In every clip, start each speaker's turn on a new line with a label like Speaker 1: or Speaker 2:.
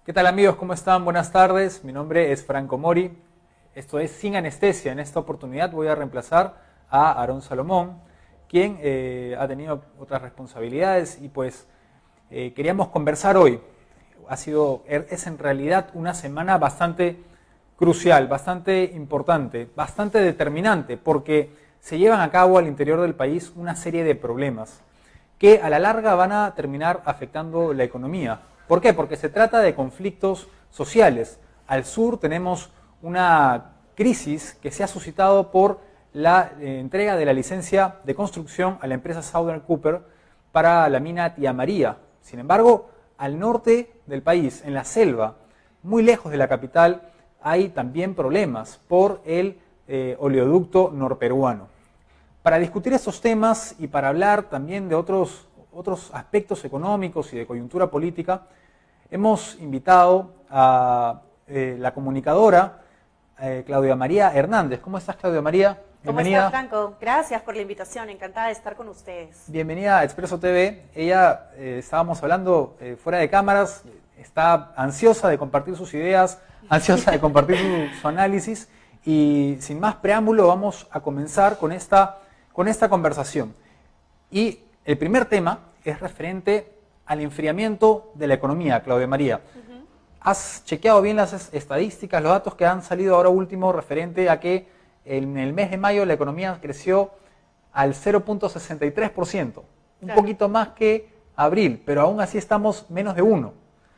Speaker 1: ¿Qué tal amigos? ¿Cómo están? Buenas tardes. Mi nombre es Franco Mori. Esto es Sin Anestesia. En esta oportunidad voy a reemplazar a Aarón Salomón, quien ha tenido otras responsabilidades y pues queríamos conversar hoy. Es en realidad una semana bastante crucial, bastante importante, bastante determinante, porque se llevan a cabo al interior del país una serie de problemas que a la larga van a terminar afectando la economía. ¿Por qué? Porque se trata de conflictos sociales. Al sur tenemos una crisis que se ha suscitado por la entrega de la licencia de construcción a la empresa Southern Copper para la mina Tía María. Sin embargo, al norte del país, en la selva, muy lejos de la capital, hay también problemas por el oleoducto norperuano. Para discutir estos temas y para hablar también de otros aspectos económicos y de coyuntura política, hemos invitado a la comunicadora Claudia María Hernández. ¿Cómo estás, Claudia María?
Speaker 2: Bienvenida. ¿Cómo estás, Franco? Gracias por la invitación, encantada de estar con ustedes.
Speaker 1: Bienvenida a Expreso TV. Ella, estábamos hablando fuera de cámaras, está ansiosa de compartir sus ideas, ansiosa de compartir su análisis y sin más preámbulo vamos a comenzar con esta conversación. Y el primer tema es referente al enfriamiento de la economía, Claudia María. ¿Has chequeado bien las estadísticas, los datos que han salido ahora último referente a que en el mes de mayo la economía creció al 0.63%? Un poquito más que abril, pero aún así estamos menos de 1.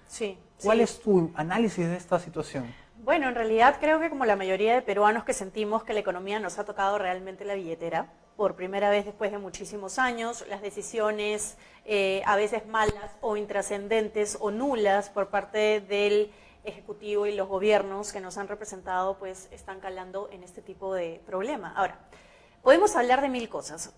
Speaker 2: Sí.
Speaker 1: ¿Cuál es tu análisis de esta situación?
Speaker 2: Bueno, en realidad creo que como la mayoría de peruanos que sentimos que la economía nos ha tocado realmente la billetera, por primera vez después de muchísimos años, las decisiones a veces malas o intrascendentes o nulas por parte del Ejecutivo y los gobiernos que nos han representado, pues están calando en este tipo de problema. Ahora, podemos hablar de mil cosas.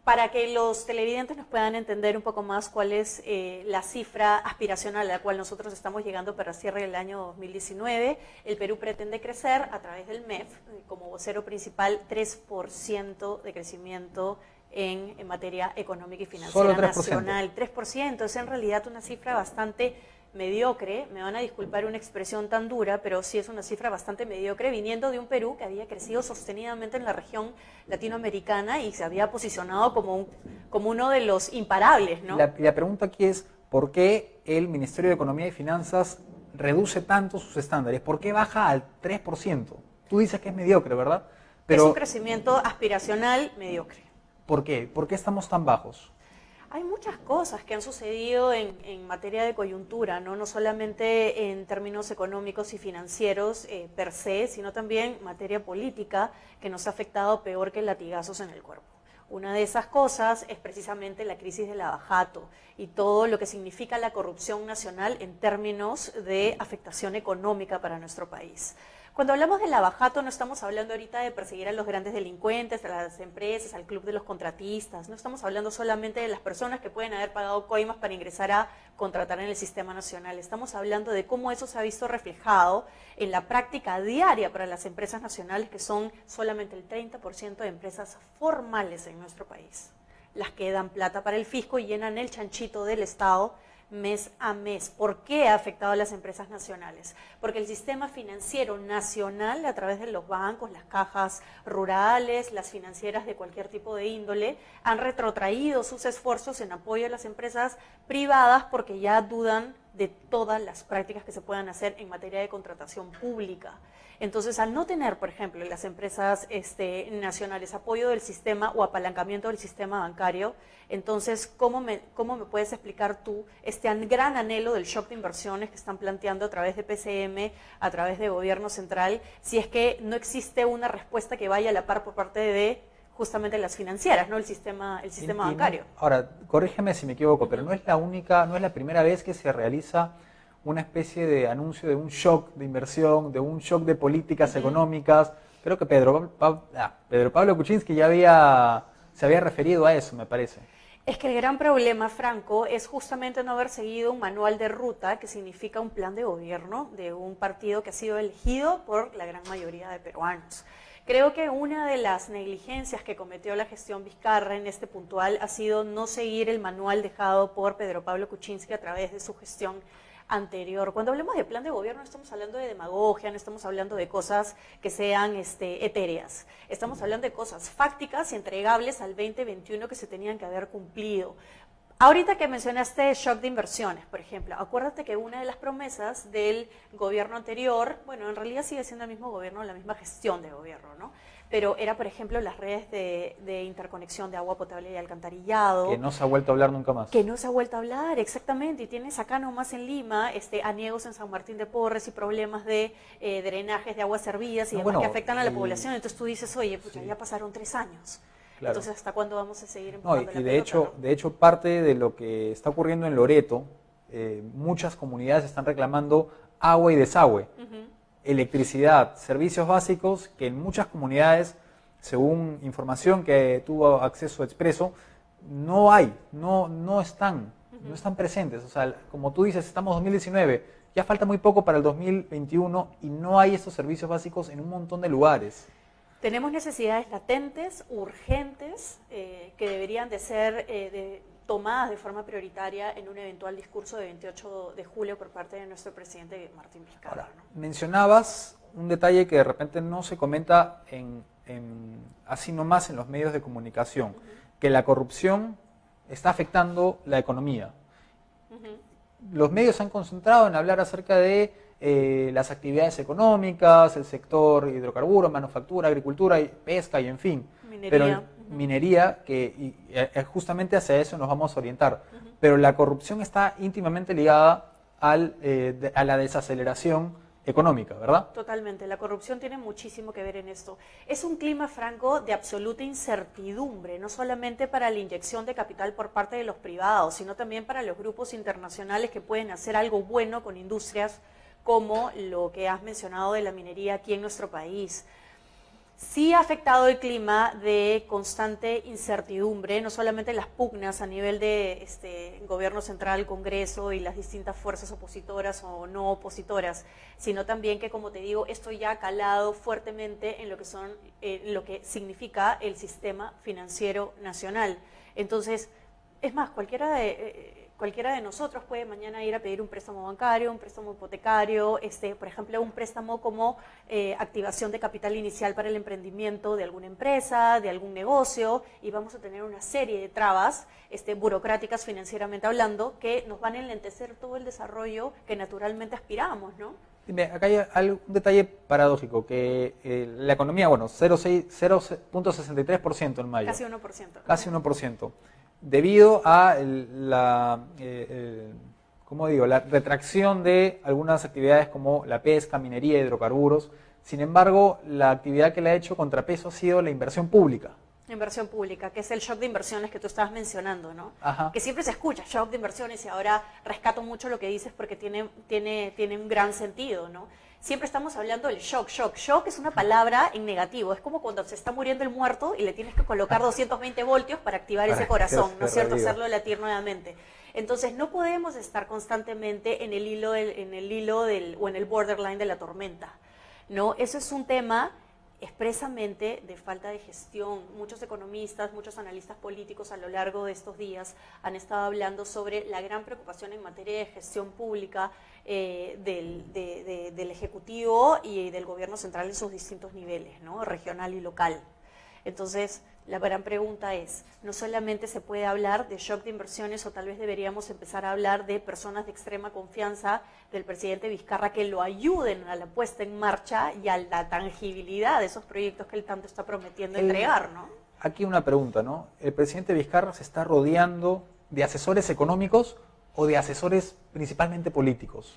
Speaker 2: Para que los televidentes nos puedan entender un poco más cuál es la cifra aspiracional a la cual nosotros estamos llegando para cierre del año 2019, el Perú pretende crecer a través del MEF, como vocero principal, 3% de crecimiento en materia económica y financiera nacional. 3%, es en realidad una cifra bastante mediocre, me van a disculpar una expresión tan dura, pero sí es una cifra bastante mediocre, viniendo de un Perú que había crecido sostenidamente en la región latinoamericana y se había posicionado como uno de los imparables, ¿no?
Speaker 1: La pregunta aquí es, ¿por qué el Ministerio de Economía y Finanzas reduce tanto sus estándares? ¿Por qué baja al 3%? Tú dices que es mediocre, ¿verdad?
Speaker 2: Pero es un crecimiento aspiracional mediocre.
Speaker 1: ¿Por qué? ¿Por qué estamos tan bajos?
Speaker 2: Hay muchas cosas que han sucedido en materia de coyuntura, ¿no? No solamente en términos económicos y financieros per se, sino también materia política que nos ha afectado peor que latigazos en el cuerpo. Una de esas cosas es precisamente la crisis del lavajato y todo lo que significa la corrupción nacional en términos de afectación económica para nuestro país. Cuando hablamos de lavajato no estamos hablando ahorita de perseguir a los grandes delincuentes, a las empresas, al club de los contratistas, no estamos hablando solamente de las personas que pueden haber pagado coimas para ingresar a contratar en el sistema nacional, estamos hablando de cómo eso se ha visto reflejado en la práctica diaria para las empresas nacionales, que son solamente el 30% de empresas formales en nuestro país, las que dan plata para el fisco y llenan el chanchito del Estado mes a mes. ¿Por qué ha afectado a las empresas nacionales? Porque el sistema financiero nacional, a través de los bancos, las cajas rurales, las financieras de cualquier tipo de índole, han retrotraído sus esfuerzos en apoyo a las empresas privadas porque ya dudan de todas las prácticas que se puedan hacer en materia de contratación pública. Entonces, al no tener, por ejemplo, las empresas nacionales apoyo del sistema o apalancamiento del sistema bancario, entonces, ¿cómo me puedes explicar tú este gran anhelo del shock de inversiones que están planteando a través de PCM, a través de gobierno central, si es que no existe una respuesta que vaya a la par por parte de justamente las financieras, ¿no? El sistema bancario?
Speaker 1: Ahora, corrígeme si me equivoco, pero no es la primera vez que se realiza una especie de anuncio de un shock de inversión, de un shock de políticas económicas. Creo que Pedro Pablo Kuczynski ya se había referido a eso, me parece.
Speaker 2: Es que el gran problema, Franco, es justamente no haber seguido un manual de ruta que significa un plan de gobierno de un partido que ha sido elegido por la gran mayoría de peruanos. Creo que una de las negligencias que cometió la gestión Vizcarra en este puntual ha sido no seguir el manual dejado por Pedro Pablo Kuczynski a través de su gestión anterior. Cuando hablamos de plan de gobierno no estamos hablando de demagogia, no estamos hablando de cosas que sean etéreas. Estamos hablando de cosas fácticas y entregables al 2021 que se tenían que haber cumplido. Ahorita que mencionaste shock de inversiones, por ejemplo, acuérdate que una de las promesas del gobierno anterior, bueno, en realidad sigue siendo el mismo gobierno, la misma gestión de gobierno, ¿no? Pero era, por ejemplo, las redes de interconexión de agua potable y alcantarillado.
Speaker 1: Que no se ha vuelto a hablar nunca más.
Speaker 2: Que no se ha vuelto a hablar, exactamente. Y tienes acá nomás en Lima aniegos en San Martín de Porres y problemas de drenajes de aguas servidas y demás que afectan a la población. Entonces tú dices, oye, pues ya pasaron 3 años. Claro. Entonces, ¿hasta cuándo vamos a seguir empujando la pelota,
Speaker 1: de hecho, parte de lo que está ocurriendo en Loreto, muchas comunidades están reclamando agua y desagüe, electricidad, servicios básicos que en muchas comunidades, según información que tuvo acceso Expreso, no hay, no están presentes. O sea, como tú dices, estamos en 2019, ya falta muy poco para el 2021 y no hay estos servicios básicos en un montón de lugares.
Speaker 2: Tenemos necesidades latentes, urgentes, que deberían de ser tomadas de forma prioritaria en un eventual discurso de 28 de julio por parte de nuestro presidente Martín Vizcarra, ¿no?
Speaker 1: Mencionabas un detalle que de repente no se comenta así nomás en los medios de comunicación, que la corrupción está afectando la economía. Los medios se han concentrado en hablar acerca de las actividades económicas, el sector hidrocarburos, manufactura, agricultura, pesca y en fin.
Speaker 2: Minería.
Speaker 1: Pero minería, justamente hacia eso nos vamos a orientar. Pero la corrupción está íntimamente ligada a la desaceleración económica, ¿verdad?
Speaker 2: Totalmente, la corrupción tiene muchísimo que ver en esto. Es un clima, Franco, de absoluta incertidumbre, no solamente para la inyección de capital por parte de los privados, sino también para los grupos internacionales que pueden hacer algo bueno con industrias como lo que has mencionado de la minería aquí en nuestro país. Sí ha afectado el clima de constante incertidumbre, no solamente las pugnas a nivel de gobierno central, Congreso y las distintas fuerzas opositoras o no opositoras, sino también que, como te digo, esto ya ha calado fuertemente en lo que significa el sistema financiero nacional. Entonces, es más, cualquiera de nosotros puede mañana ir a pedir un préstamo bancario, un préstamo hipotecario, por ejemplo, un préstamo como activación de capital inicial para el emprendimiento de alguna empresa, de algún negocio, y vamos a tener una serie de trabas burocráticas financieramente hablando que nos van a enlentecer todo el desarrollo que naturalmente aspiramos, ¿no?
Speaker 1: Dime, acá hay un detalle paradójico, que la economía, 0.63% en mayo.
Speaker 2: Casi 1%.
Speaker 1: Casi 1%. Debido a la retracción de algunas actividades como la pesca, minería, hidrocarburos. Sin embargo, la actividad que le ha hecho contrapeso ha sido la inversión pública.
Speaker 2: Inversión pública, que es el shock de inversiones que tú estabas mencionando, ¿no?
Speaker 1: Ajá.
Speaker 2: Que siempre se escucha, shock de inversiones, y ahora rescato mucho lo que dices porque tiene un gran sentido, ¿no? Siempre estamos hablando del shock. Shock es una palabra en negativo. Es como cuando se está muriendo el muerto y le tienes que colocar 220 voltios para activar ese corazón, ¿no es cierto? Hacerlo latir nuevamente. Entonces, no podemos estar constantemente en el hilo o en el borderline de la tormenta, ¿no? Eso es un tema expresamente de falta de gestión. Muchos economistas, muchos analistas políticos a lo largo de estos días han estado hablando sobre la gran preocupación en materia de gestión pública del Ejecutivo y del Gobierno central en sus distintos niveles, ¿no? Regional y local. Entonces, la gran pregunta es, no solamente se puede hablar de shock de inversiones, o tal vez deberíamos empezar a hablar de personas de extrema confianza del presidente Vizcarra que lo ayuden a la puesta en marcha y a la tangibilidad de esos proyectos que él tanto está prometiendo entregar, ¿no?
Speaker 1: Aquí una pregunta, ¿no? ¿El presidente Vizcarra se está rodeando de asesores económicos o de asesores principalmente políticos?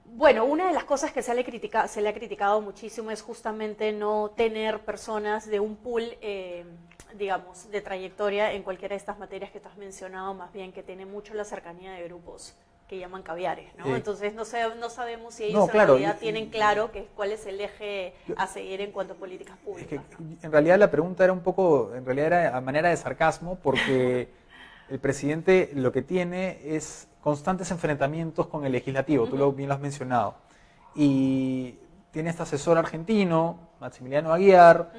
Speaker 2: Bueno, una de las cosas que se le ha criticado muchísimo es justamente no tener personas de un pool, digamos, de trayectoria en cualquiera de estas materias que tú has mencionado, más bien que tiene mucho la cercanía de grupos que llaman caviares, ¿no? Entonces no sabemos si ellos en realidad tienen claro cuál es el eje a seguir en cuanto a políticas públicas.
Speaker 1: Es que, en realidad la pregunta era un poco, en realidad era a manera de sarcasmo, porque el presidente lo que tiene es constantes enfrentamientos con el legislativo, tú bien lo has mencionado, y tiene este asesor argentino, Maximiliano Aguiar,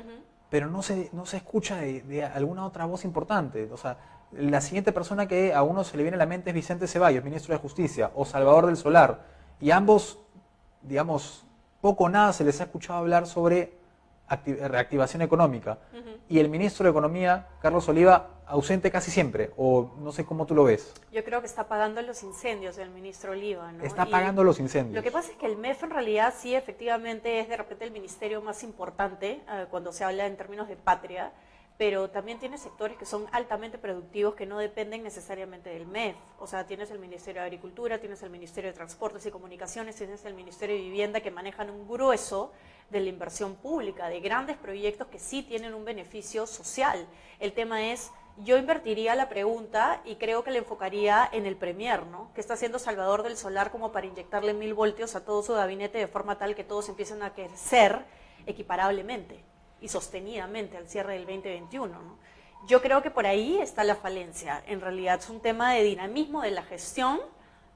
Speaker 1: pero no se escucha de alguna otra voz importante. O sea, La siguiente persona que a uno se le viene a la mente es Vicente Ceballos, ministro de Justicia, o Salvador del Solar. Y ambos, digamos, poco o nada se les ha escuchado hablar sobre reactivación económica. Y el ministro de Economía, Carlos Oliva, ausente casi siempre, o no sé cómo tú lo ves.
Speaker 2: Yo creo que está apagando los incendios el ministro Oliva, ¿no?
Speaker 1: Está apagando los incendios.
Speaker 2: Lo que pasa es que el MEF en realidad sí, efectivamente, es de repente el ministerio más importante cuando se habla en términos de patria, pero también tiene sectores que son altamente productivos que no dependen necesariamente del MEF. O sea, tienes el Ministerio de Agricultura, tienes el Ministerio de Transportes y Comunicaciones, tienes el Ministerio de Vivienda, que manejan un grueso de la inversión pública, de grandes proyectos que sí tienen un beneficio social. El tema es, yo invertiría la pregunta y creo que le enfocaría en el Premier, ¿no? ¿Qué está haciendo Salvador del Solar como para inyectarle 1000 voltios a todo su gabinete de forma tal que todos empiecen a crecer equiparablemente y sostenidamente al cierre del 2021, ¿no? Yo creo que por ahí está la falencia. En realidad es un tema de dinamismo de la gestión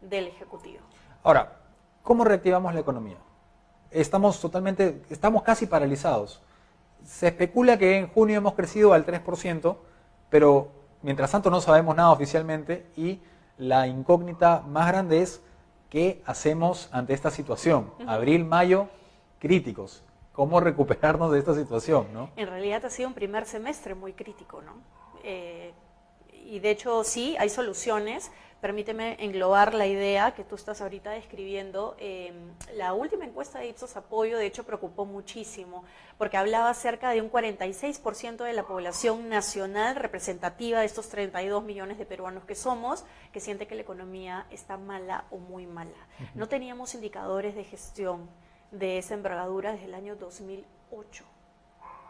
Speaker 2: del Ejecutivo.
Speaker 1: Ahora, ¿cómo reactivamos la economía? Estamos casi paralizados. Se especula que en junio hemos crecido al 3%, pero mientras tanto no sabemos nada oficialmente y la incógnita más grande es ¿qué hacemos ante esta situación? Abril, mayo, críticos. ¿Cómo recuperarnos de esta situación, no?
Speaker 2: En realidad ha sido un primer semestre muy crítico, ¿no? Y de hecho sí, hay soluciones. Permíteme englobar la idea que tú estás ahorita describiendo. La última encuesta de Ipsos Apoyo, de hecho, preocupó muchísimo, porque hablaba acerca de un 46% de la población nacional representativa de estos 32 millones de peruanos que somos, que siente que la economía está mala o muy mala. No teníamos indicadores de gestión de esa envergadura desde el año 2008.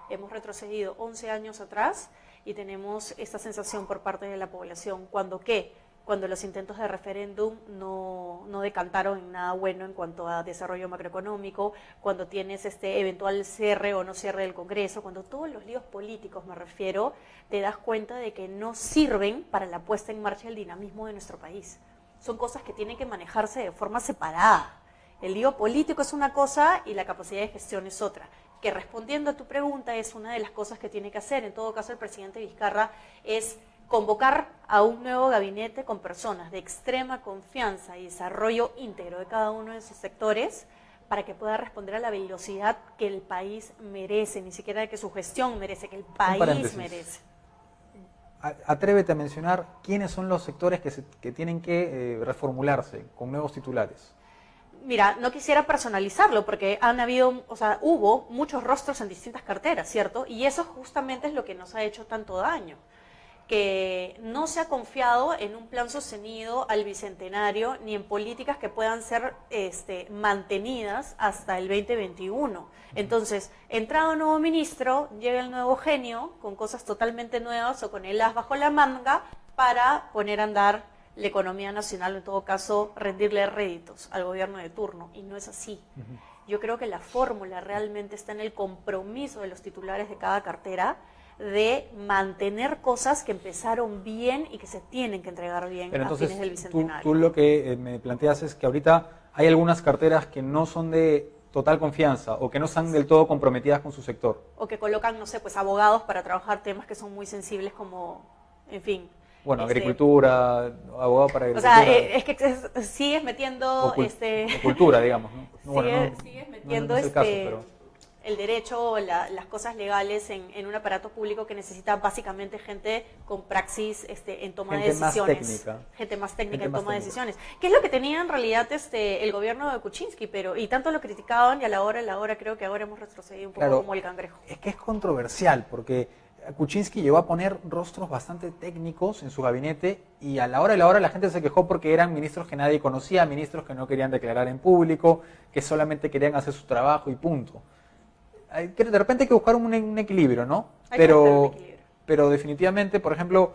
Speaker 2: Hemos retrocedido 11 años atrás y tenemos esta sensación por parte de la población. ¿Cuándo qué? Cuando los intentos de referéndum no decantaron en nada bueno en cuanto a desarrollo macroeconómico, cuando tienes este eventual cierre o no cierre del Congreso, cuando todos los líos políticos, me refiero, te das cuenta de que no sirven para la puesta en marcha del dinamismo de nuestro país. Son cosas que tienen que manejarse de forma separada. El lío político es una cosa y la capacidad de gestión es otra. Que respondiendo a tu pregunta es una de las cosas que tiene que hacer. En todo caso, el presidente Vizcarra es convocar a un nuevo gabinete con personas de extrema confianza y desarrollo íntegro de cada uno de sus sectores para que pueda responder a la velocidad que el país merece, ni siquiera que su gestión merece, que el país merece.
Speaker 1: Atrévete a mencionar quiénes son los sectores que tienen que reformularse con nuevos titulares.
Speaker 2: Mira, no quisiera personalizarlo porque hubo muchos rostros en distintas carteras, ¿cierto? Y eso justamente es lo que nos ha hecho tanto daño, que no se ha confiado en un plan sostenido al bicentenario ni en políticas que puedan ser mantenidas hasta el 2021. Entonces, entrado un nuevo ministro, llega el nuevo genio con cosas totalmente nuevas o con el as bajo la manga para poner a andar la economía nacional, en todo caso, rendirle réditos al gobierno de turno, y no es así. Yo creo que la fórmula realmente está en el compromiso de los titulares de cada cartera de mantener cosas que empezaron bien y que se tienen que entregar bien. Pero entonces, a fines del bicentenario.
Speaker 1: Tú lo que me planteas es que ahorita hay algunas carteras que no son de total confianza o que no están del todo comprometidas con su sector.
Speaker 2: O que colocan, no sé, pues abogados para trabajar temas que son muy sensibles como, en fin.
Speaker 1: Bueno, agricultura, abogado para agricultura.
Speaker 2: O sea, es que sigues metiendo...
Speaker 1: cultura, digamos, ¿no?
Speaker 2: Sigues metiendo el derecho, las cosas legales en un aparato público que necesita básicamente gente con praxis en toma de decisiones. Gente más técnica en toma de decisiones. ¿Qué es lo que tenía en realidad el gobierno de Kuczynski? Y tanto lo criticaban y a la hora creo que ahora hemos retrocedido un poco como el cangrejo.
Speaker 1: Es que es controversial porque Kuczynski llegó a poner rostros bastante técnicos en su gabinete y a la hora la gente se quejó porque eran ministros que nadie conocía, ministros que no querían declarar en público, que solamente querían hacer su trabajo y punto. De repente hay que buscar un equilibrio, ¿no? Pero definitivamente, por ejemplo,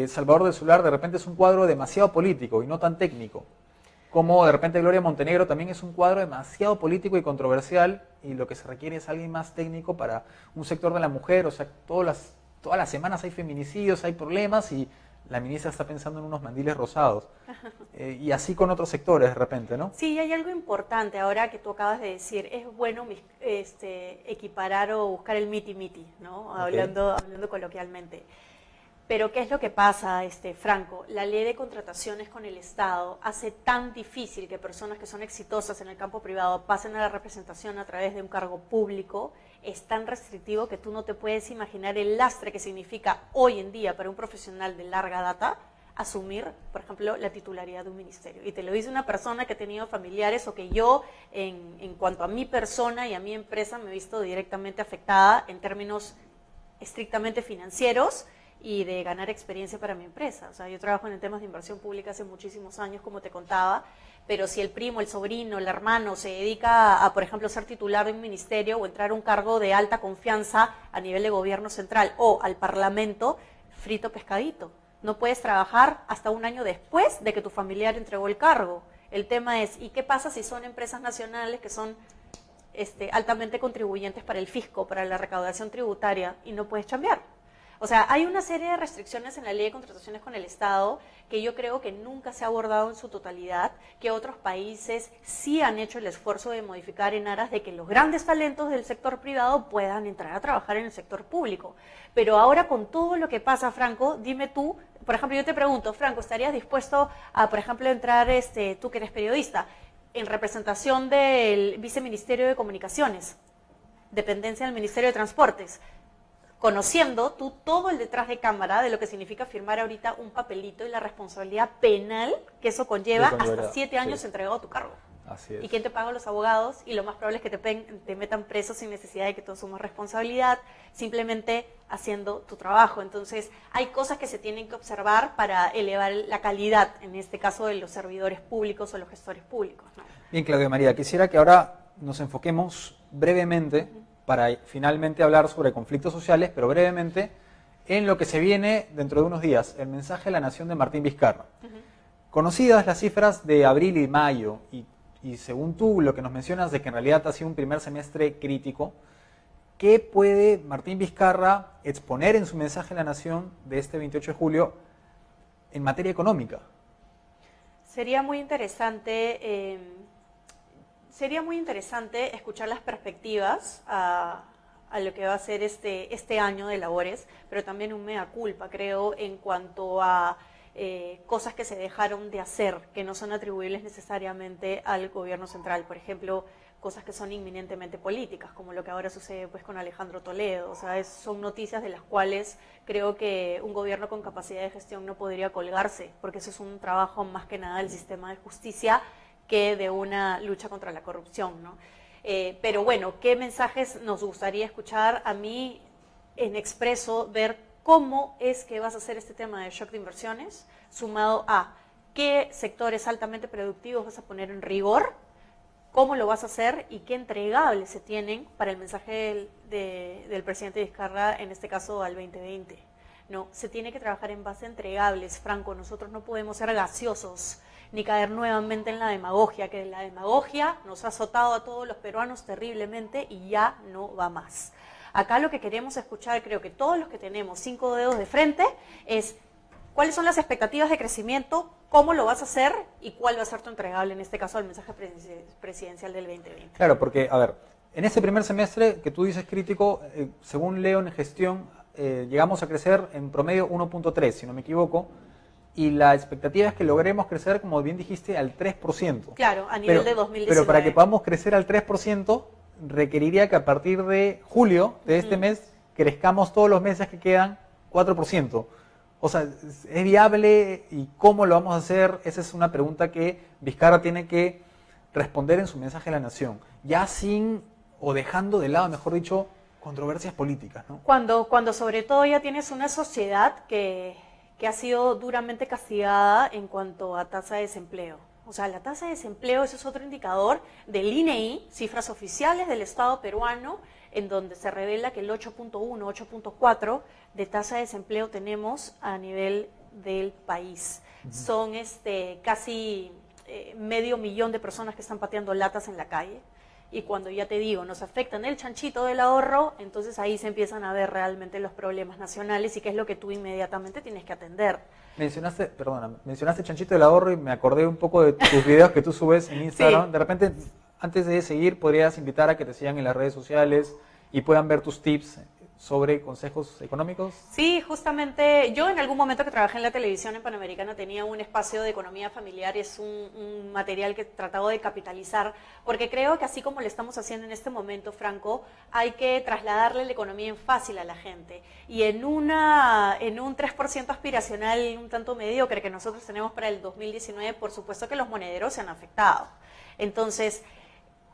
Speaker 1: Salvador del Solar de repente es un cuadro demasiado político y no tan técnico. Como de repente Gloria Montenegro también es un cuadro demasiado político y controversial y lo que se requiere es alguien más técnico para un sector de la mujer. O sea, todas las semanas hay feminicidios, hay problemas y la ministra está pensando en unos mandiles rosados. Y así con otros sectores de repente, ¿no?
Speaker 2: Sí, hay algo importante ahora que tú acabas de decir. Es bueno equiparar o buscar el miti-miti, ¿no? Okay. Hablando coloquialmente. Pero ¿qué es lo que pasa, Franco? La ley de contrataciones con el Estado hace tan difícil que personas que son exitosas en el campo privado pasen a la representación a través de un cargo público. Es tan restrictivo que tú no te puedes imaginar el lastre que significa hoy en día para un profesional de larga data asumir, por ejemplo, la titularidad de un ministerio. Y te lo dice una persona que ha tenido familiares o que yo, en cuanto a mi persona y a mi empresa, me he visto directamente afectada en términos estrictamente financieros y de ganar experiencia para mi empresa. O sea, yo trabajo en temas de inversión pública hace muchísimos años, como te contaba, pero si el primo, el sobrino, el hermano se dedica a, por ejemplo, ser titular de un ministerio o entrar a un cargo de alta confianza a nivel de gobierno central o al parlamento, frito pescadito. No puedes trabajar hasta un año después de que tu familiar entregó el cargo. El tema es, ¿y qué pasa si son empresas nacionales que son altamente contribuyentes para el fisco, para la recaudación tributaria, y no puedes chambear? O sea, hay una serie de restricciones en la ley de contrataciones con el Estado que yo creo que nunca se ha abordado en su totalidad, que otros países sí han hecho el esfuerzo de modificar en aras de que los grandes talentos del sector privado puedan entrar a trabajar en el sector público. Pero ahora con todo lo que pasa, Franco, dime tú, por ejemplo, yo te pregunto, Franco, ¿estarías dispuesto a, por ejemplo, entrar, tú que eres periodista, en representación del Viceministerio de Comunicaciones, dependencia del Ministerio de Transportes, conociendo tú todo el detrás de cámara de lo que significa firmar ahorita un papelito y la responsabilidad penal que eso conlleva hasta 7 años entregado a tu cargo?
Speaker 1: Así es.
Speaker 2: ¿Y quién te paga? Los abogados, y lo más probable es que te metan preso sin necesidad de que tú asumas responsabilidad, simplemente haciendo tu trabajo. Entonces, hay cosas que se tienen que observar para elevar la calidad, en este caso, de los servidores públicos o los gestores públicos, ¿no?
Speaker 1: Bien, Claudia María, quisiera que ahora nos enfoquemos brevemente, para finalmente hablar sobre conflictos sociales, pero brevemente, en lo que se viene dentro de unos días, el mensaje a la nación de Martín Vizcarra. Conocidas las cifras de abril y mayo, y según tú lo que nos mencionas de que en realidad ha sido un primer semestre crítico, ¿qué puede Martín Vizcarra exponer en su mensaje a la nación de este 28 de julio en materia económica?
Speaker 2: Sería muy interesante escuchar las perspectivas a lo que va a ser este año de labores, pero también un mea culpa, creo, en cuanto a cosas que se dejaron de hacer, que no son atribuibles necesariamente al gobierno central. Por ejemplo, cosas que son inminentemente políticas, como lo que ahora sucede pues con Alejandro Toledo. O sea, son noticias de las cuales creo que un gobierno con capacidad de gestión no podría colgarse, porque eso es un trabajo más que nada del sistema de justicia que de una lucha contra la corrupción, ¿no? Pero bueno, ¿qué mensajes nos gustaría escuchar? A mí, en expreso, ver cómo es que vas a hacer este tema de shock de inversiones, sumado a qué sectores altamente productivos vas a poner en rigor, cómo lo vas a hacer y qué entregables se tienen para el mensaje del presidente Vizcarra, en este caso al 2020. No, se tiene que trabajar en base a entregables, Franco. Nosotros no podemos ser gaseosos ni caer nuevamente en la demagogia, que la demagogia nos ha azotado a todos los peruanos terriblemente y ya no va más. Acá lo que queremos escuchar, creo que todos los que tenemos 5 dedos de frente, es cuáles son las expectativas de crecimiento, cómo lo vas a hacer y cuál va a ser tu entregable, en este caso, el mensaje presidencial del 2020.
Speaker 1: Claro, porque, a ver, en este primer semestre que tú dices crítico, según leo en gestión, llegamos a crecer en promedio 1.3, si no me equivoco, y la expectativa es que logremos crecer, como bien dijiste, al 3%.
Speaker 2: Claro, a nivel de 2019.
Speaker 1: Pero para que podamos crecer al 3%, requeriría que a partir de julio de este mes crezcamos todos los meses que quedan 4%. O sea, ¿es viable y cómo lo vamos a hacer? Esa es una pregunta que Vizcarra tiene que responder en su mensaje a la nación, ya sin o dejando de lado, mejor dicho, controversias políticas, ¿no?
Speaker 2: Cuando sobre todo ya tienes una sociedad que ha sido duramente castigada en cuanto a tasa de desempleo. O sea, la tasa de desempleo, ese es otro indicador del INEI, cifras oficiales del Estado peruano, en donde se revela que el 8.1, 8.4 de tasa de desempleo tenemos a nivel del país. Son casi medio millón de personas que están pateando latas en la calle. Y cuando ya te digo, nos afectan el chanchito del ahorro, entonces ahí se empiezan a ver realmente los problemas nacionales y qué es lo que tú inmediatamente tienes que atender.
Speaker 1: Mencionaste chanchito del ahorro y me acordé un poco de tus videos que tú subes en Instagram. Sí. De repente, antes de seguir, podrías invitar a que te sigan en las redes sociales y puedan ver tus tips sobre consejos económicos.
Speaker 2: Sí, justamente yo en algún momento que trabajé en la televisión en Panamericana tenía un espacio de economía familiar y es un material que trataba de capitalizar, porque creo que así como lo estamos haciendo en este momento, Franco, hay que trasladarle la economía en fácil a la gente. Y en un 3% aspiracional un tanto mediocre que nosotros tenemos para el 2019, por supuesto que los monederos se han afectado. Entonces,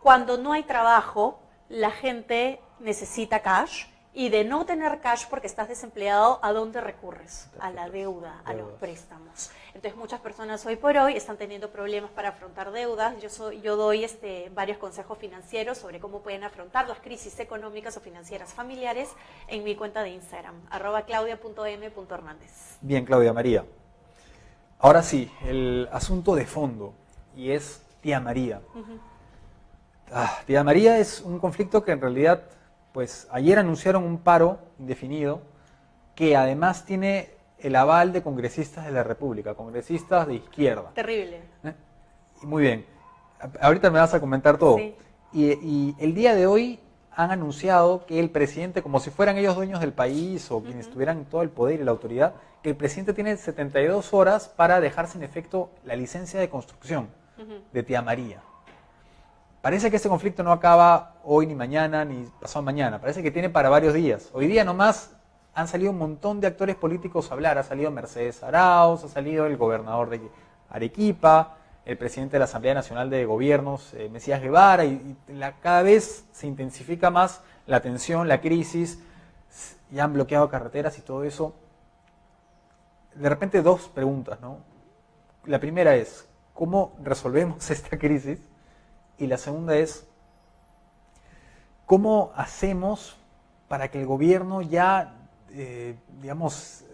Speaker 2: cuando no hay trabajo, la gente necesita cash. Y de no tener cash porque estás desempleado, ¿a dónde recurres? A la deuda, a los préstamos. Entonces muchas personas hoy por hoy están teniendo problemas para afrontar deudas. Yo doy varios consejos financieros sobre cómo pueden afrontar las crisis económicas o financieras familiares en mi cuenta de Instagram, @claudia.m.hernández.
Speaker 1: Bien, Claudia María. Ahora sí, el asunto de fondo, y es Tía María. Tía María es un conflicto que en realidad... Pues ayer anunciaron un paro indefinido que además tiene el aval de congresistas de la República, congresistas de izquierda.
Speaker 2: Terrible.
Speaker 1: Muy bien. Ahorita me vas a comentar todo.
Speaker 2: Sí.
Speaker 1: Y el día de hoy han anunciado que el presidente, como si fueran ellos dueños del país o quienes tuvieran todo el poder y la autoridad, que el presidente tiene 72 horas para dejar sin efecto la licencia de construcción de Tía María. Parece que este conflicto no acaba hoy, ni mañana, ni pasado mañana. Parece que tiene para varios días. Hoy día nomás han salido un montón de actores políticos a hablar. Ha salido Mercedes Arauz, ha salido el gobernador de Arequipa, el presidente de la Asamblea Nacional de Gobiernos, Mesías Guevara, cada vez se intensifica más la tensión, la crisis, ya han bloqueado carreteras y todo eso. De repente dos preguntas, ¿no? La primera es, ¿cómo resolvemos esta crisis? Y la segunda es, ¿cómo hacemos para que el gobierno ya, digamos,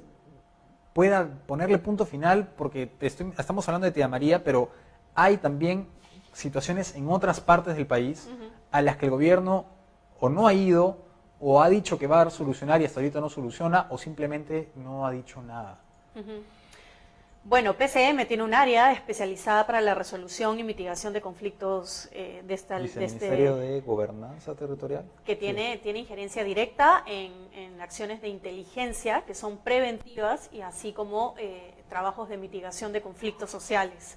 Speaker 1: pueda ponerle punto final? Porque estamos hablando de Tía María, pero hay también situaciones en otras partes del país a las que el gobierno o no ha ido, o ha dicho que va a solucionar y hasta ahorita no soluciona, o simplemente no ha dicho nada.
Speaker 2: Bueno, PCM tiene un área especializada para la resolución y mitigación de conflictos
Speaker 1: ¿El Ministerio de Gobernanza Territorial?
Speaker 2: Que tiene injerencia directa en acciones de inteligencia que son preventivas y así como trabajos de mitigación de conflictos sociales.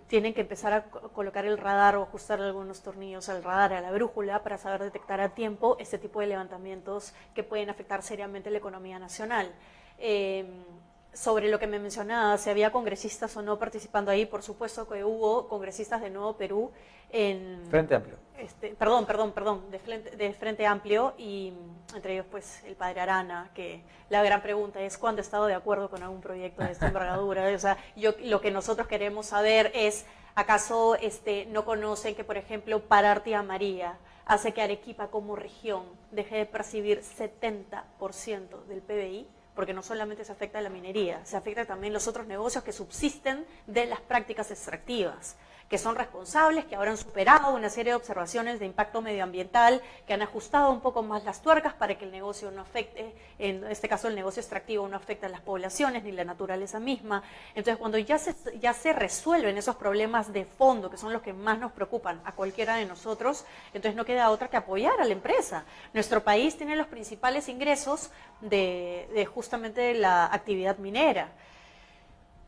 Speaker 2: Tienen que empezar a colocar el radar o ajustar algunos tornillos al radar, a la brújula, para saber detectar a tiempo este tipo de levantamientos que pueden afectar seriamente la economía nacional. Sobre lo que me mencionaba, si había congresistas o no participando ahí, por supuesto que hubo congresistas de Nuevo Perú en...
Speaker 1: Frente Amplio.
Speaker 2: De Frente Amplio, y entre ellos pues el padre Arana, que la gran pregunta es ¿cuándo ha estado de acuerdo con algún proyecto de esta envergadura? O sea, lo que nosotros queremos saber es, ¿acaso no conocen que, por ejemplo, parar Tía María hace que Arequipa como región deje de percibir 70% del PBI? Porque no solamente se afecta a la minería, se afecta también los otros negocios que subsisten de las prácticas extractivas, que son responsables, que ahora han superado una serie de observaciones de impacto medioambiental, que han ajustado un poco más las tuercas para que el negocio no afecte, en este caso el negocio extractivo no afecta a las poblaciones ni la naturaleza misma. Entonces cuando ya se resuelven esos problemas de fondo, que son los que más nos preocupan a cualquiera de nosotros, entonces no queda otra que apoyar a la empresa. Nuestro país tiene los principales ingresos de justamente la actividad minera.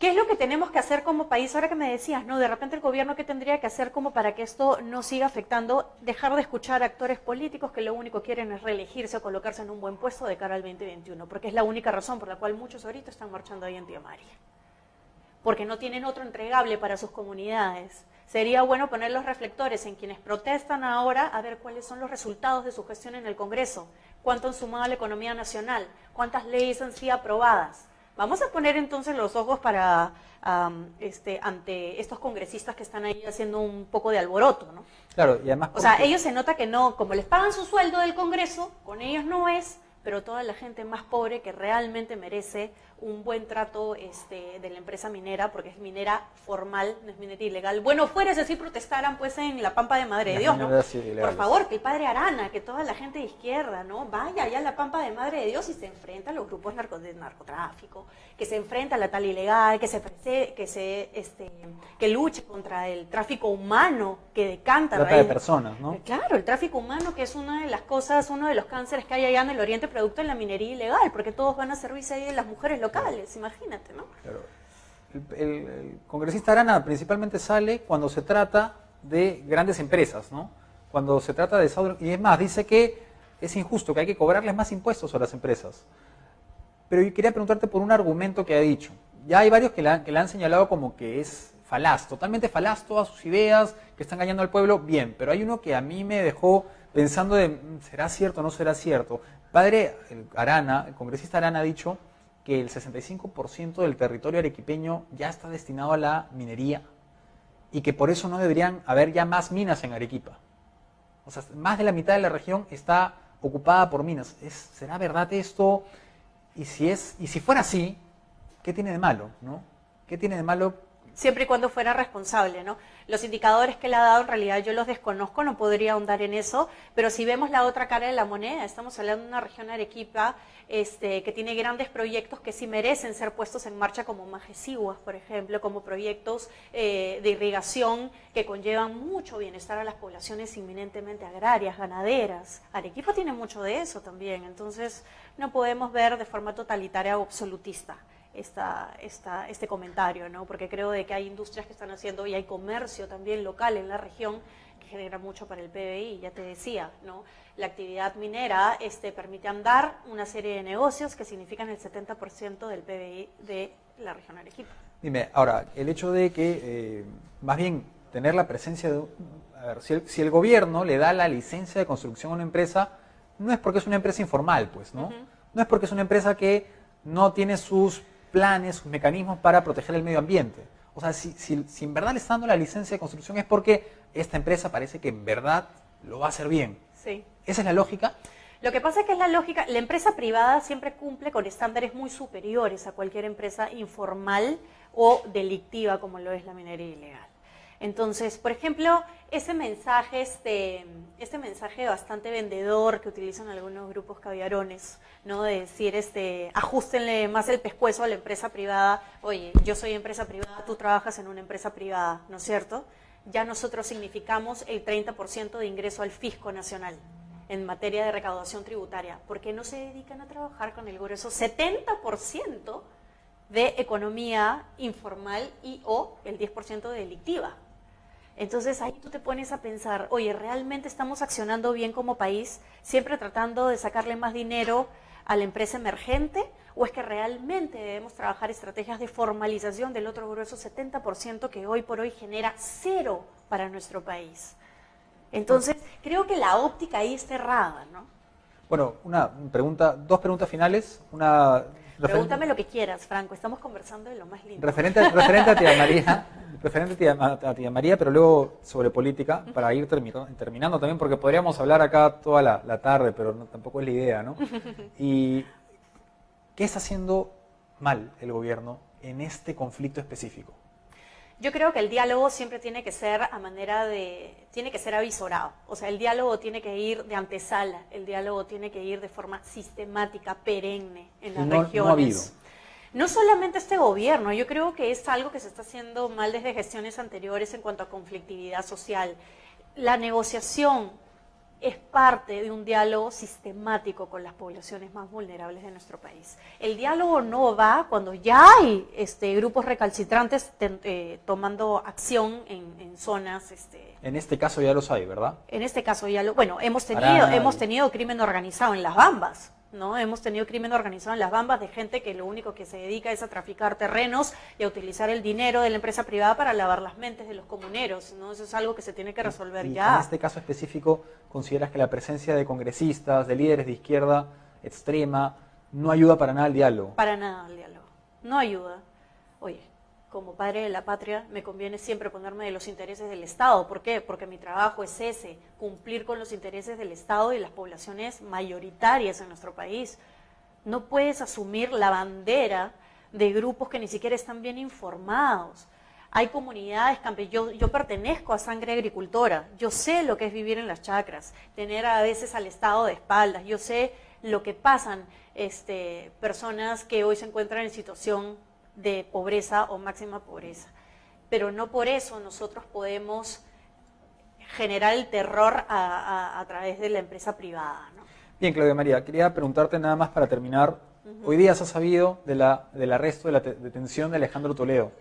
Speaker 2: ¿Qué es lo que tenemos que hacer como país? Ahora que me decías, ¿no? De repente el gobierno, ¿qué tendría que hacer como para que esto no siga afectando? Dejar de escuchar a actores políticos que lo único que quieren es reelegirse o colocarse en un buen puesto de cara al 2021, porque es la única razón por la cual muchos ahorita están marchando ahí en Tía María. Porque no tienen otro entregable para sus comunidades. Sería bueno poner los reflectores en quienes protestan ahora a ver cuáles son los resultados de su gestión en el Congreso, cuánto han sumado a la economía nacional, cuántas leyes han sido aprobadas. Vamos a poner entonces los ojos ante estos congresistas que están ahí haciendo un poco de alboroto, ¿no?
Speaker 1: Claro, y además...
Speaker 2: O sea, ellos se nota que no, como les pagan su sueldo del Congreso, con ellos no es, pero toda la gente más pobre que realmente merece un buen trato de la empresa minera, porque es minera formal, no es minera ilegal. Bueno, fuera si así protestaran pues en la Pampa de Madre de Dios, ¿no? Por favor, que el padre Arana, que toda la gente de izquierda, ¿no? Vaya allá a la Pampa de Madre de Dios y se enfrenta a los grupos de narcotráfico, que se enfrenta a la tal ilegal, que luche contra el tráfico humano que decanta.
Speaker 1: Trata de personas, ¿no?
Speaker 2: Claro, el tráfico humano, que es una de las cosas, uno de los cánceres que hay allá en el Oriente producto de la minería ilegal, porque todos van a servirse ahí de las mujeres locales, imagínate, ¿no?
Speaker 1: Claro. El congresista Arana principalmente sale cuando se trata de grandes empresas, ¿no? Cuando se trata de... Y es más, dice que es injusto, que hay que cobrarles más impuestos a las empresas. Pero yo quería preguntarte por un argumento que ha dicho. Ya hay varios que la han señalado como que es falaz, totalmente falaz todas sus ideas, que están engañando al pueblo, bien, pero hay uno que a mí me dejó pensando de, ¿será cierto o no será cierto? Padre Arana, el congresista Arana ha dicho que el 65% del territorio arequipeño ya está destinado a la minería y que por eso no deberían haber ya más minas en Arequipa. O sea, más de la mitad de la región está ocupada por minas. ¿Será verdad esto? Y si fuera así, ¿qué tiene de malo, no? ¿Qué tiene de malo?
Speaker 2: Siempre y cuando fuera responsable, ¿no? Los indicadores que le ha dado, en realidad yo los desconozco, no podría ahondar en eso, pero si vemos la otra cara de la moneda, estamos hablando de una región Arequipa que tiene grandes proyectos que sí merecen ser puestos en marcha, como Majesiguas, por ejemplo, como proyectos de irrigación que conllevan mucho bienestar a las poblaciones inminentemente agrarias, ganaderas. Arequipa tiene mucho de eso también, entonces no podemos ver de forma totalitaria o absolutista este comentario, ¿no? Porque creo de que hay industrias que están haciendo y hay comercio también local en la región que genera mucho para el PBI, ya te decía, ¿no? La actividad minera permite andar una serie de negocios que significan el 70% del PBI de la región Arequipa.
Speaker 1: Dime, ahora, el hecho de que, más bien, tener la presencia de... A ver, si el gobierno le da la licencia de construcción a una empresa, no es porque es una empresa informal, pues, ¿no? No es porque es una empresa que no tiene sus planes, sus mecanismos para proteger el medio ambiente. O sea, si en verdad le está dando la licencia de construcción es porque esta empresa parece que en verdad lo va a hacer bien.
Speaker 2: Sí.
Speaker 1: ¿Esa es la lógica?
Speaker 2: Lo que pasa es que es la lógica, la empresa privada siempre cumple con estándares muy superiores a cualquier empresa informal o delictiva como lo es la minería ilegal. Entonces, por ejemplo, ese mensaje bastante vendedor que utilizan algunos grupos caviarones, ¿no? De decir, ajustenle más el pescuezo a la empresa privada. Oye, yo soy empresa privada, tú trabajas en una empresa privada, ¿no es cierto? Ya nosotros significamos el 30% de ingreso al fisco nacional en materia de recaudación tributaria. ¿Por qué no se dedican a trabajar con el grueso 70% de economía informal y o el 10% de delictiva? Entonces ahí tú te pones a pensar, oye, ¿realmente estamos accionando bien como país, siempre tratando de sacarle más dinero a la empresa emergente? ¿O es que realmente debemos trabajar estrategias de formalización del otro grueso 70% que hoy por hoy genera cero para nuestro país? Entonces, creo que la óptica ahí está errada, ¿no?
Speaker 1: Bueno, dos preguntas finales.
Speaker 2: Pregúntame lo que quieras, Franco, estamos conversando de lo más lindo.
Speaker 1: Referente a tía María, pero luego sobre política, para ir terminando también, porque podríamos hablar acá toda la tarde, pero tampoco es la idea, ¿no? ¿Y qué está haciendo mal el gobierno en este conflicto específico?
Speaker 2: Yo creo que el diálogo siempre tiene que ser tiene que ser avisorado. O sea, el diálogo tiene que ir de antesala, el diálogo tiene que ir de forma sistemática, perenne en las regiones.
Speaker 1: No ha habido.
Speaker 2: No solamente este gobierno, yo creo que es algo que se está haciendo mal desde gestiones anteriores en cuanto a conflictividad social. La negociación es parte de un diálogo sistemático con las poblaciones más vulnerables de nuestro país. El diálogo no va cuando ya hay grupos recalcitrantes tomando acción en zonas...
Speaker 1: En este caso ya los hay, ¿verdad?
Speaker 2: En este caso ya hemos tenido crimen organizado en las Bambas, ¿no? Hemos tenido crimen organizado en las Bambas de gente que lo único que se dedica es a traficar terrenos y a utilizar el dinero de la empresa privada para lavar las mentes de los comuneros, ¿no? Eso es algo que se tiene que resolver ya.
Speaker 1: En este caso específico, ¿consideras que la presencia de congresistas, de líderes de izquierda extrema, no ayuda para nada al diálogo?
Speaker 2: Para nada al diálogo, no ayuda. Oye, como padre de la patria, me conviene siempre ponerme de los intereses del Estado. ¿Por qué? Porque mi trabajo es ese, cumplir con los intereses del Estado y las poblaciones mayoritarias en nuestro país. No puedes asumir la bandera de grupos que ni siquiera están bien informados. Hay comunidades, yo pertenezco a sangre agricultora, yo sé lo que es vivir en las chacras, tener a veces al Estado de espaldas, yo sé lo que pasan personas que hoy se encuentran en situación de pobreza o máxima pobreza. Pero no por eso nosotros podemos generar el terror a través de la empresa privada, ¿no?
Speaker 1: Bien, Claudia María, quería preguntarte nada más para terminar. Hoy día se ha sabido del arresto, de la detención de Alejandro Toledo.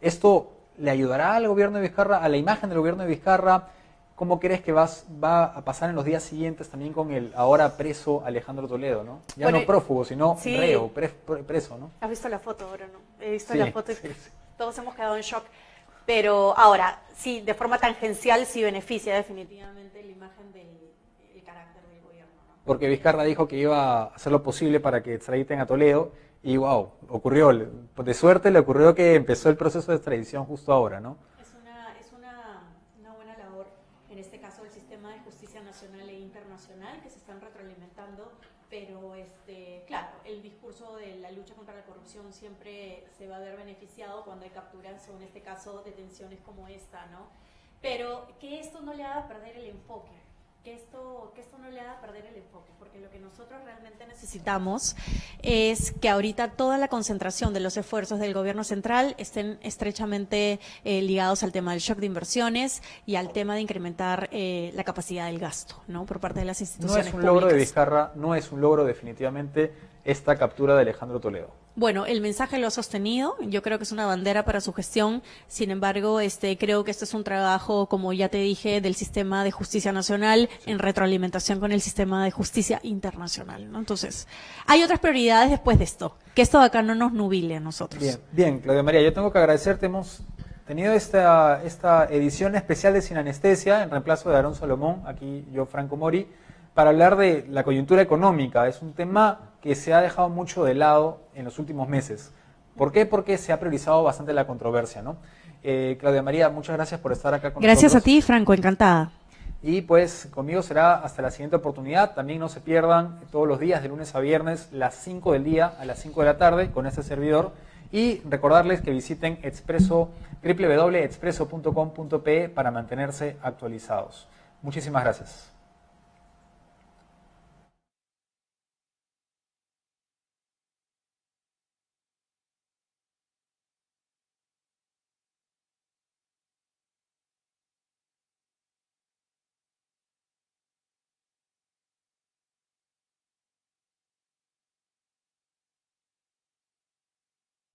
Speaker 1: ¿Esto le ayudará al gobierno de Vizcarra, a la imagen del gobierno de Vizcarra? ¿Cómo crees que va a pasar en los días siguientes también con el ahora preso Alejandro Toledo, ¿no? Ya bueno, no prófugo, sino sí, reo, preso, ¿no?
Speaker 2: ¿Has visto la foto ahora, no? He visto la foto y todos hemos quedado en shock. Pero ahora, sí, de forma tangencial sí beneficia definitivamente la imagen del carácter del gobierno, ¿no?
Speaker 1: Porque Vizcarra dijo que iba a hacer lo posible para que extraditen a Toledo y wow, ocurrió. De suerte le ocurrió que empezó el proceso de extradición justo ahora, ¿no?
Speaker 2: Es una buena labor, en este caso del sistema de justicia nacional e internacional, que se están retroalimentando, pero claro, el discurso de la lucha contra la corrupción siempre se va a ver beneficiado cuando hay capturas o en este caso detenciones como esta, ¿no? Pero que esto no le haga perder el enfoque, que esto no le haga perder el enfoque, porque lo que nosotros realmente necesitamos es que ahorita toda la concentración de los esfuerzos del gobierno central estén estrechamente ligados al tema del shock de inversiones y al tema de incrementar la capacidad del gasto, ¿no? Por parte de las instituciones públicas.
Speaker 1: No es un logro de Vizcarra, no es un logro definitivamente esta captura de Alejandro Toledo.
Speaker 2: Bueno, el mensaje lo ha sostenido, yo creo que es una bandera para su gestión, sin embargo, creo que este es un trabajo, como ya te dije, del sistema de justicia nacional en retroalimentación con el sistema de justicia internacional, ¿no? Entonces, hay otras prioridades después de esto, que esto de acá no nos nubile a nosotros.
Speaker 1: Bien, Claudia María, yo tengo que agradecerte, hemos tenido esta edición especial de Sin Anestesia, en reemplazo de Aarón Salomón, aquí yo, Franco Mori, para hablar de la coyuntura económica. Es un tema que se ha dejado mucho de lado en los últimos meses. ¿Por qué? Porque se ha priorizado bastante la controversia, ¿no? Claudia María, muchas gracias por estar acá con nosotros.
Speaker 2: Gracias a ti, Franco, encantada.
Speaker 1: Y pues conmigo será hasta la siguiente oportunidad. También no se pierdan todos los días, de lunes a viernes, las 5 del día a las 5 de la tarde con este servidor. Y recordarles que visiten www.expreso.com.pe para mantenerse actualizados. Muchísimas gracias.